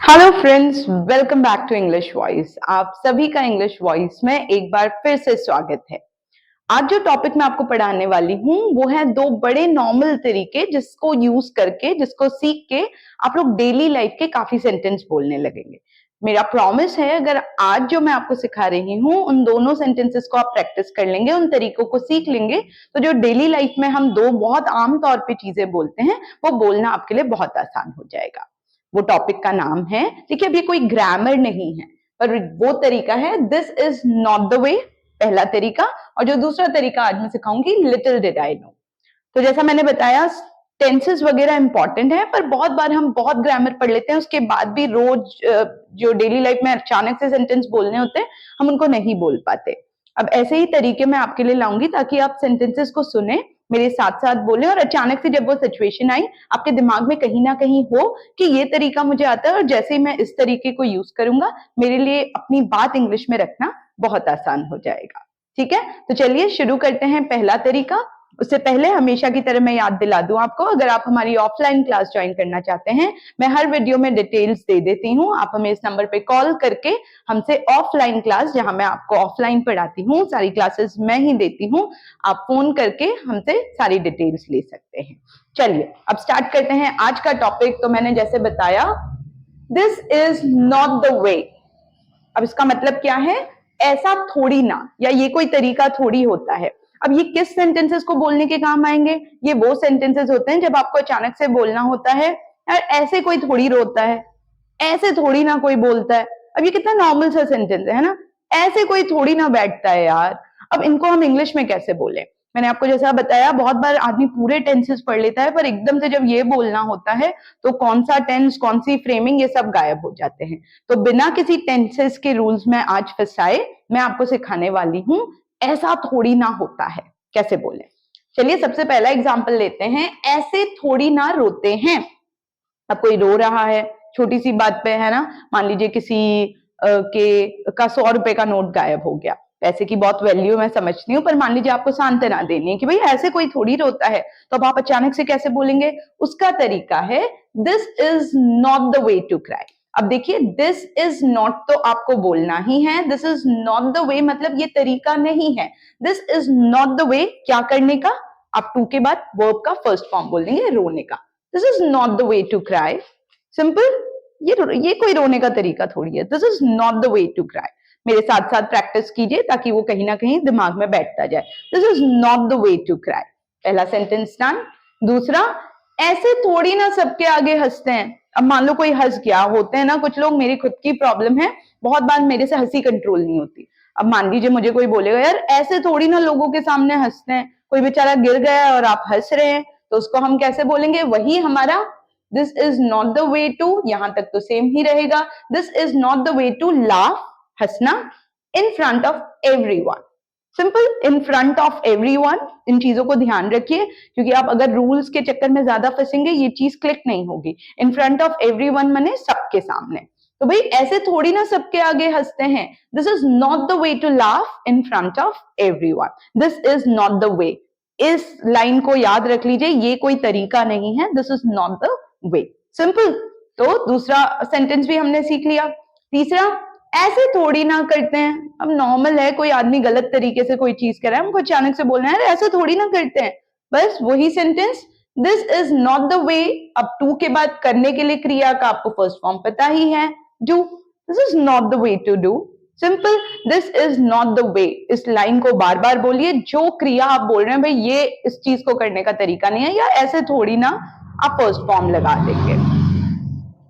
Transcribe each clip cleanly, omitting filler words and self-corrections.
Hello friends, welcome back to English voice. आप सभी का इंग्लिश वॉइस में एक बार फिर से स्वागत है। आज जो टॉपिक मैं आपको पढ़ाने वाली हूँ वो है दो बड़े नॉर्मल तरीके जिसको यूज करके, जिसको सीख के आप लोग डेली लाइफ के काफी सेंटेंस बोलने लगेंगे। मेरा प्रॉमिस है, अगर आज जो मैं आपको सिखा रही हूँ उन दोनों सेंटेंसेस को आप प्रैक्टिस कर लेंगे, उन तरीकों को सीख लेंगे, तो जो डेली लाइफ में हम दो बहुत आम तौर पे चीजें बोलते हैं वो बोलना आपके लिए बहुत आसान हो जाएगा। वो टॉपिक का नाम है, देखिए अब ये कोई ग्रामर नहीं है, पर वो तरीका है दिस इज नॉट द वे, पहला तरीका। और जो दूसरा तरीका आज मैं सिखाऊंगी, लिटिल डिड आई नो। तो जैसा मैंने बताया, टेंसेस वगैरह इंपॉर्टेंट है, पर बहुत बार हम बहुत ग्रामर पढ़ लेते हैं, उसके बाद भी रोज जो डेली लाइफ में अचानक से सेंटेंस बोलने होते हैं हम उनको नहीं बोल पाते। अब ऐसे ही तरीके मैं आपके लिए लाऊंगी ताकि आप सेंटेंसेस को सुने, मेरे साथ साथ बोले, और अचानक से जब वो सिचुएशन आई आपके दिमाग में कहीं ना कहीं हो कि ये तरीका मुझे आता है, और जैसे ही मैं इस तरीके को यूज करूंगा मेरे लिए अपनी बात इंग्लिश में रखना बहुत आसान हो जाएगा। ठीक है, तो चलिए शुरू करते हैं पहला तरीका। उससे पहले हमेशा की तरह मैं याद दिला दूं आपको, अगर आप हमारी ऑफलाइन क्लास ज्वाइन करना चाहते हैं, मैं हर वीडियो में डिटेल्स दे देती हूँ। आप हमें इस नंबर पे कॉल करके हमसे ऑफलाइन क्लास, जहां मैं आपको ऑफलाइन पढ़ाती हूँ, सारी क्लासेस मैं ही देती हूँ, आप फोन करके हमसे सारी डिटेल्स ले सकते हैं। चलिए अब स्टार्ट करते हैं आज का टॉपिक। तो मैंने जैसे बताया, दिस इज नॉट द वे। अब इसका मतलब क्या है? ऐसा थोड़ी ना, या ये कोई तरीका थोड़ी होता है। अब ये किस सेंटेंसेस को बोलने के काम आएंगे? ये वो सेंटेंसेस होते हैं जब आपको अचानक से बोलना होता है, यार ऐसे कोई थोड़ी रोता है, ऐसे थोड़ी ना कोई बोलता है। अब ये कितना नॉर्मल सा सेंटेंस है ना, ऐसे कोई थोड़ी ना बैठता है यार। अब इनको हम इंग्लिश में कैसे बोले? मैंने आपको जैसा बताया, बहुत बार आदमी पूरे टेंसेस पढ़ लेता है, पर एकदम से जब ये बोलना होता है तो कौन सा टेंस, कौन सी फ्रेमिंग, ये सब गायब हो जाते हैं। तो बिना किसी टेंसेस के रूल्स में आज फंसाए मैं आपको सिखाने वाली हूं, ऐसा थोड़ी ना होता है, कैसे बोले। चलिए सबसे पहला एग्जाम्पल लेते हैं, ऐसे थोड़ी ना रोते हैं। अब कोई रो रहा है छोटी सी बात पे, है ना, मान लीजिए किसी के का 100 रुपए का नोट गायब हो गया। पैसे की बहुत वैल्यू मैं समझती हूँ, पर मान लीजिए आपको सांत्वना देनी है कि भाई ऐसे कोई थोड़ी रोता है, तो अब आप अचानक से कैसे बोलेंगे? उसका तरीका है, this is not the way to cry. अब देखिए, दिस इज नॉट तो आपको बोलना ही है, दिस इज नॉट द वे मतलब ये तरीका नहीं है। दिस इज नॉट द वे क्या करने का? आप टू के बाद वर्ब का फर्स्ट फॉर्म बोल देंगे, रोने का। This is not the way to cry. Simple. ये कोई रोने का तरीका थोड़ी है। This is not the way to cry. मेरे साथ साथ प्रैक्टिस कीजिए ताकि वो कहीं ना कहीं दिमाग में बैठता जाए। This is not the way to cry, पहला सेंटेंस डन। दूसरा, ऐसे थोड़ी ना सबके आगे हंसते हैं। अब मान लो कोई हंस गया, होते हैं ना कुछ लोग, मेरी खुद की प्रॉब्लम है, बहुत बार मेरे से हंसी कंट्रोल नहीं होती। अब मान लीजिए मुझे कोई बोलेगा, यार ऐसे थोड़ी ना लोगों के सामने हंसते हैं, कोई बेचारा गिर गया और आप हंस रहे हैं, तो उसको हम कैसे बोलेंगे? वही हमारा this is not the way to, यहां तक तो सेम ही रहेगा। This is not the way to laugh, हंसना, in front of everyone. Simple, in front of everyone. इन चीजों को ध्यान रखिए, क्योंकि आप अगर रूल्स के चक्कर में ज्यादा फंसेंगे ये चीज क्लिक नहीं होगी। इन फ्रंट ऑफ एवरीवन माने सबके सामने। तो भाई ऐसे थोड़ी ना सबके आगे हंसते हैं। This is not the way to laugh in front of everyone. This is not the way. इस लाइन को याद रख लीजिए, ये कोई तरीका नहीं है। This is not the way. Simple. तो दूसरा सेंटेंस भी हमने सीख लिया। तीसरा, ऐसे थोड़ी ना करते हैं। अब नॉर्मल है, कोई आदमी गलत तरीके से कोई चीज कर रहा है, हमको अचानक से बोलना है ऐसे थोड़ी ना करते हैं, बस वही sentence. This is not the वे। अब टू के बाद करने के लिए क्रिया का आपको फर्स्ट फॉर्म पता ही है, do. This is not the way to do. Simple, this is not the way. इस लाइन को बार बार बोलिए, जो क्रिया आप बोल रहे हैं भाई ये इस चीज को करने का तरीका नहीं है, या ऐसे थोड़ी ना आप फर्स्ट फॉर्म लगा देंगे।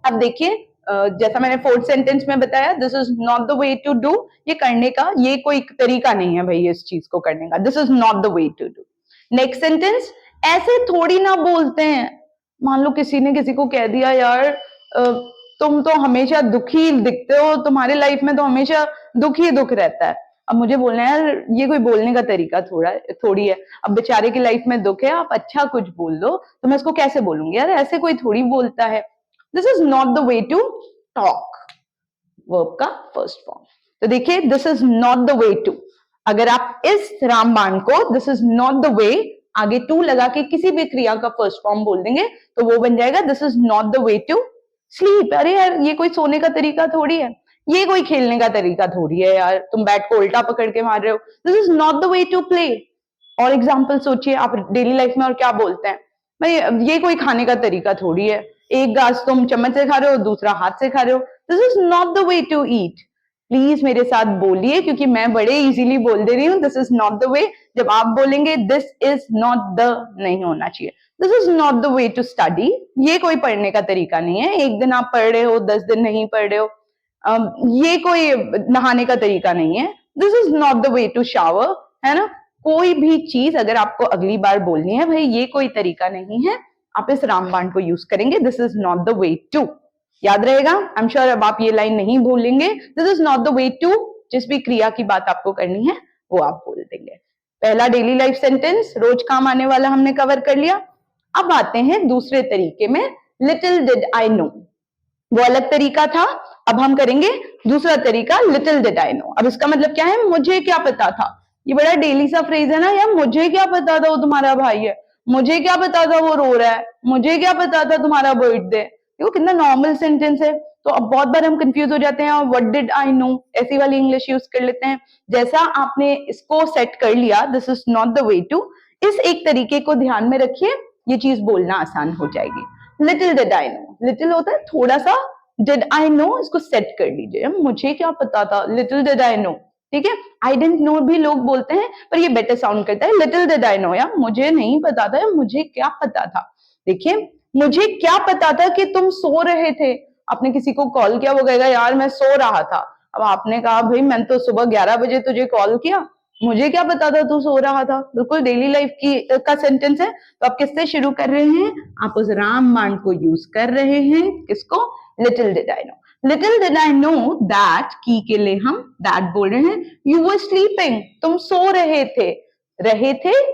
अब देखिए, जैसा मैंने फोर्थ सेंटेंस में बताया, this is not the way to do, ये करने का ये कोई तरीका नहीं है भाई इस चीज को करने का। This is not the way to do. Next sentence, ऐसे थोड़ी ना बोलते हैं। मान लो किसी ने किसी को कह दिया, यार तुम तो हमेशा दुखी दिखते हो, तुम्हारे लाइफ में तो हमेशा दुख ही दुख रहता है। अब मुझे बोलना है, यार ये कोई बोलने का तरीका थोड़ी है। अब बेचारे की लाइफ में दुख है, आप अच्छा कुछ बोल दो, तो मैं इसको कैसे बोलूंगी? यार ऐसे कोई थोड़ी बोलता है। This is not the way to talk, verb का फर्स्ट फॉर्म। तो देखिए, this is not the way to, अगर आप इस रामबाण को this is not the way आगे टू लगा के किसी भी क्रिया का फर्स्ट फॉर्म बोल देंगे तो वो बन जाएगा this is not the way to sleep, अरे यार ये कोई सोने का तरीका थोड़ी है, ये कोई खेलने का तरीका थोड़ी है यार, तुम बैट को उल्टा पकड़ के मार रहे हो, this is not the way to play. और एग्जाम्पल सोचिए आप डेली लाइफ में और क्या बोलते हैं, भाई ये कोई खाने का तरीका थोड़ी है, एक घास तुम चम्मच से खा रहे हो, दूसरा हाथ से खा रहे हो, this is not the way to eat. Please मेरे साथ बोलिए, क्योंकि मैं बड़े इजीली बोल दे रही हूँ, दिस इज नॉट द वे। जब आप बोलेंगे दिस इज नॉट द, नहीं होना चाहिए, this is not the way to study, ये कोई पढ़ने का तरीका नहीं है, एक दिन आप पढ़ रहे हो 10 दिन नहीं पढ़ रहे हो, ये कोई नहाने का तरीका नहीं है, this is not the way to shower, है ना। कोई भी चीज अगर आपको अगली बार बोलनी है, भाई ये कोई तरीका नहीं है, आप इस रामबाण को यूज करेंगे, this is not the way to. याद रहेगा, आई एम श्योर अब आप ये लाइन नहीं भूलेंगे, this is not the way to, जिस भी क्रिया की बात आपको करनी है वो आप बोल देंगे। पहला डेली लाइफ सेंटेंस रोज काम आने वाला हमने कवर कर लिया। अब आते हैं दूसरे तरीके में, लिटिल डिड आई नो, वो अलग तरीका था, अब हम करेंगे दूसरा तरीका, लिटिल डिड आई नो। अब इसका मतलब क्या है, मुझे क्या पता था, ये बड़ा डेली सा फ्रेज है ना यार, मुझे क्या पता था वो तुम्हारा भाई है, मुझे क्या पता था वो रो रहा है, मुझे क्या पता था तुम्हारा बर्थडे, देखो कितना नॉर्मल सेंटेंस है। तो अब बहुत बार हम कंफ्यूज हो जाते हैं, व्हाट डिड आई नो, ऐसी वाली इंग्लिश यूज कर लेते हैं। जैसा आपने इसको सेट कर लिया, this is not the way to, इस एक तरीके को ध्यान में रखिए, ये चीज बोलना आसान हो जाएगी। Little did I know, little होता है थोड़ा सा, डिड आई नो इसको सेट कर लीजिए, मुझे क्या पता था, लिटिल डिड आई नो, ठीक है। आई डेंट नो भी लोग बोलते हैं, पर ये बेटर साउंड करता है, लिटिल डिड आई नो, यार मुझे नहीं पता था, मुझे क्या पता था। देखिए, मुझे क्या पता था कि तुम सो रहे थे, आपने किसी को कॉल किया, वो कहेगा यार मैं सो रहा था, अब आपने कहा भाई मैंने तो सुबह 11 बजे तुझे कॉल किया, मुझे क्या पता था तू सो रहा था, बिल्कुल डेली लाइफ की का सेंटेंस है। तो आप किससे शुरू कर रहे हैं, आप उस रामबाण को यूज कर रहे हैं, किसको, little did I know. Little did I know that, की के लिए हम दैट बोल रहे हैं, यू वर स्लीपिंग, तुम सो रहे थे,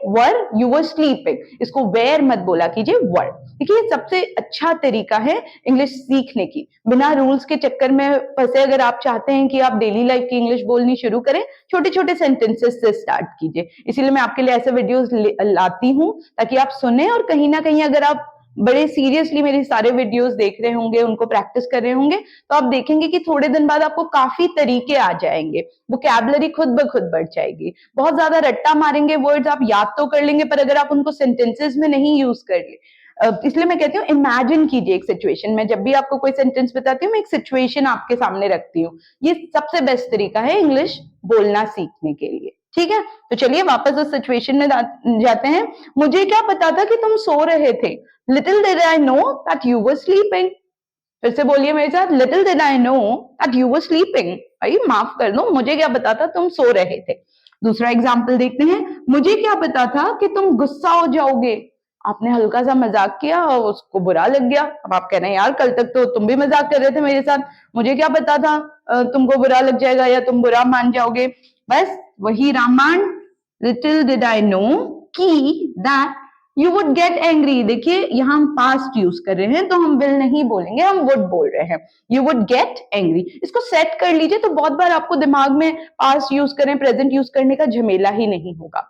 वर, यू वर स्लीपिंग, इसको वेयर मत बोला कीजिए, वर। देखिए सबसे अच्छा तरीका है इंग्लिश सीखने की, बिना रूल्स के चक्कर में फंसे, अगर आप चाहते हैं कि आप डेली लाइफ की इंग्लिश बोलनी शुरू करें, छोटे छोटे सेंटेंसेस से स्टार्ट कीजिए। इसीलिए मैं आपके लिए ऐसे वीडियोस लाती हूँ ताकि आप सुने, और कहीं ना कहीं अगर आप बड़े सीरियसली मेरे सारे वीडियोस देख रहे होंगे, उनको प्रैक्टिस कर रहे होंगे, तो आप देखेंगे कि थोड़े दिन बाद आपको काफी तरीके आ जाएंगे, वोकैबुलरी खुद ब खुद बढ़ जाएगी। बहुत ज्यादा रट्टा मारेंगे वर्ड्स आप याद तो कर लेंगे, पर अगर आप उनको सेंटेंसेस में नहीं यूज कर ले, इसलिए मैं कहती हूँ इमेजिन कीजिए एक सिचुएशन में, जब भी आपको कोई सेंटेंस बताती हूँ मैं एक सिचुएशन आपके सामने रखती हूँ, ये सबसे बेस्ट तरीका है इंग्लिश बोलना सीखने के लिए, ठीक है। तो चलिए वापस उस सिचुएशन में जाते हैं। मुझे क्या पता था कि तुम सो रहे थे, little did I know that you were sleeping. फिर से बोलिए मेरे साथ, little did I know that you were sleeping, भाई माफ कर दो, मुझे क्या पता था तुम सो रहे थे। दूसरा एग्जाम्पल देखते हैं, मुझे क्या पता था कि तुम गुस्सा हो जाओगे, आपने हल्का सा मजाक किया और उसको बुरा लग गया, अब आप कह रहे हैं यार कल तक तो तुम भी मजाक कर रहे थे मेरे साथ, मुझे क्या पता था तुमको बुरा लग जाएगा या तुम बुरा मान जाओगे। बस वही Ramayan, little did I know की that you would get angry. देखिए यहाँ हम पास्ट यूज कर रहे हैं, तो हम विल नहीं बोलेंगे, हम वुड बोल रहे हैं, यू वुड गेट एंग्री। इसको सेट कर लीजिए, तो बहुत बार आपको दिमाग में पास्ट यूज करें प्रेजेंट यूज करने का झमेला ही नहीं होगा।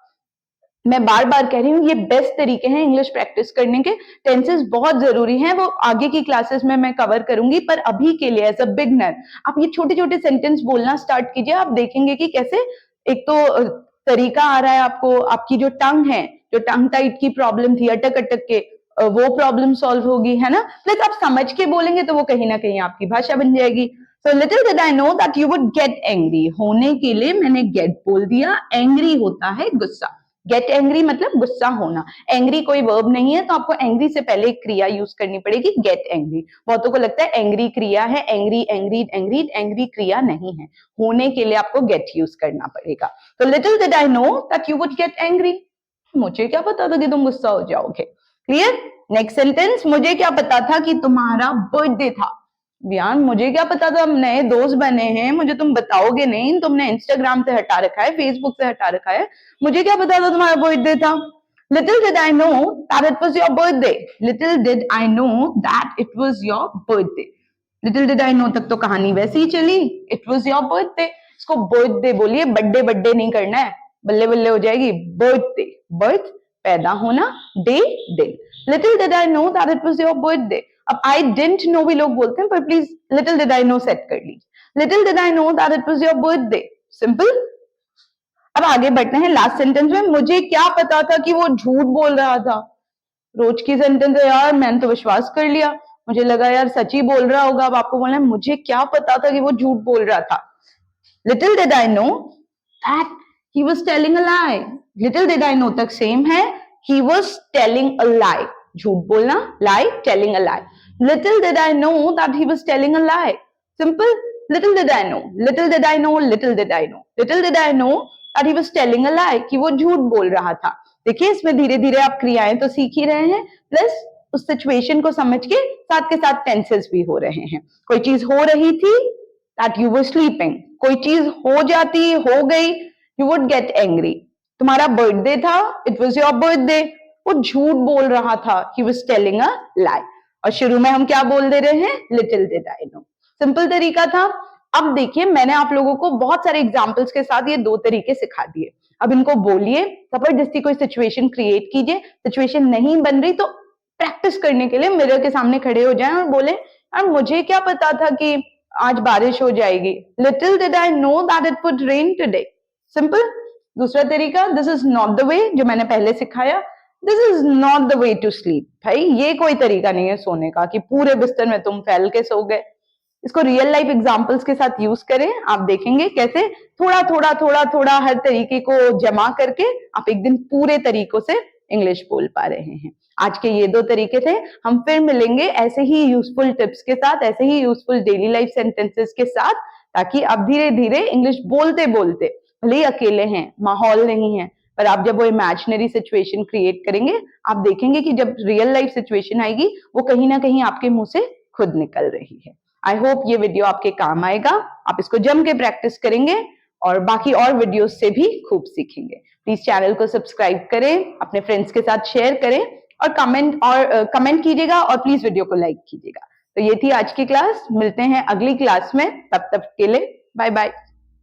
मैं बार बार कह रही हूँ ये बेस्ट तरीके हैं इंग्लिश प्रैक्टिस करने के, टेंसेस बहुत जरूरी हैं, वो आगे की क्लासेस में मैं कवर करूंगी, पर अभी के लिए एज अ बिगनर आप ये छोटे छोटे सेंटेंस बोलना स्टार्ट कीजिए, आप देखेंगे कि कैसे एक तो तरीका आ रहा है आपको, आपकी जो टंग है, जो टंग टाइट की प्रॉब्लम थी अटक अटक के, वो प्रॉब्लम सॉल्व होगी, है ना। प्लस आप समझ के बोलेंगे तो वो कहीं ना कहीं आपकी भाषा बन जाएगी। So little did I know that you would get angry, होने के लिए मैंने get बोल दिया, angry होता है गुस्सा, गेट एंग्री मतलब गुस्सा होना, एंग्री कोई वर्ब नहीं है, तो आपको एंग्री से पहले एक क्रिया यूज करनी पड़ेगी, गेट एंग्री। बहुतों को लगता है एंग्री क्रिया है, एंग्री एंग्रीड एंग्रीड, एंग्री क्रिया नहीं है, होने के लिए आपको गेट यूज करना पड़ेगा। तो little did I know that you would get angry, मुझे क्या पता था कि तुम गुस्सा हो जाओगे। क्लियर। नेक्स्ट सेंटेंस, मुझे क्या पता था कि तुम्हारा बर्थडे था। बयान, मुझे क्या पता था, नए दोस्त बने हैं, मुझे तुम बताओगे नहीं, तुमने इंस्टाग्राम से हटा रखा है, फेसबुक से हटा रखा है, मुझे क्या पता था तुम्हारा बर्थडे था। Little did I know that it was your birthday, little did I know that it was your birthday. Little did I know तक तो कहानी वैसे ही चली, इट वाज योर बर्थडे, इसको बर्थडे बोलिए, बर्थडे बर्थडे नहीं करना है, बल्ले बल्ले हो जाएगी। बर्थडे, बर्थ पैदा होना, डे दिन। Little did I know that it was your birthday. अब आई डिडंट नो भी लोग बोलते हैं, पर please little did I no set कर लीजिए। Little did I know that it was your birthday. Simple. अब आगे बढ़ते हैं लास्ट सेंटेंस में, मुझे क्या पता था कि वो झूठ बोल रहा था। रोज की सेंटेंस है यार, मैंने तो विश्वास कर लिया, मुझे लगा यार सच ही बोल रहा होगा। अब आपको बोलना है मुझे क्या पता था कि वो झूठ बोल रहा था। Little did I know that he was telling a lie. Little did I know तक सेम है, he was telling a lie, झूठ बोलना, lie, telling a lie. Little did I know that he was telling a lie. Simple. Little did I know, little did I know, little did I know, little did I know that he was telling a lie, कि वो झूठ बोल रहा था। देखिए इसमें धीरे धीरे आप क्रियाएं तो सीख ही रहे हैं, प्लस उस सिचुएशन को समझ के साथ टेंसेस भी हो रहे हैं। कोई चीज हो रही थी, दैट यू वर स्लीपिंग। कोई चीज हो जाती, हो गई, यू वुड गेट एंग्री। तुम्हारा बर्थडे था, इट वॉज योर बर्थडे, वो झूठ बोल रहा था, ही वॉज टेलिंग अ लाई। और शुरू में हम क्या बोल दे रहे हैं, little did I no. Simple तरीका था। अब देखिए मैंने आप लोगों को बहुत सारे एग्जाम्पल्स के साथ ये दो तरीके सिखा दिए। अब इनको बोलिए, जबरदस्ती कोई सिचुएशन क्रिएट कीजिए, सिचुएशन नहीं बन रही तो प्रैक्टिस करने के लिए मिरर के सामने खड़े हो जाएं और बोले यार मुझे क्या पता था कि आज बारिश हो जाएगी। Little did I know that it would rain today. Simple. दूसरा तरीका, this is not the way, जो मैंने पहले सिखाया, this is not the way to sleep. भाई ये कोई तरीका नहीं है सोने का कि पूरे बिस्तर में तुम फैल के सो गए। इसको रियल लाइफ एग्जांपल्स के साथ यूज करें, आप देखेंगे कैसे थोड़ा थोड़ा थोड़ा थोड़ा हर तरीके को जमा करके आप एक दिन पूरे तरीकों से इंग्लिश बोल पा रहे हैं। आज के ये दो तरीके थे। हम फिर मिलेंगे ऐसे ही यूजफुल टिप्स के साथ, ऐसे ही यूजफुल डेली लाइफ सेंटेंसेस के साथ, ताकि आप धीरे धीरे इंग्लिश बोलते बोलते, भले ही अकेले हैं, माहौल नहीं है, पर आप जब वो इमेजिनरी सिचुएशन क्रिएट करेंगे, आप देखेंगे कि जब रियल लाइफ सिचुएशन आएगी वो कहीं ना कहीं आपके मुंह से खुद निकल रही है। आई होप ये वीडियो आपके काम आएगा, आप इसको जम के प्रैक्टिस करेंगे और बाकी और वीडियोस से भी खूब सीखेंगे। प्लीज चैनल को सब्सक्राइब करें, अपने फ्रेंड्स के साथ शेयर करें और कमेंट कीजिएगा और प्लीज वीडियो को लाइक कीजिएगा। तो ये थी आज की क्लास, मिलते हैं अगली क्लास में, तब तक के लिए बाय बाय।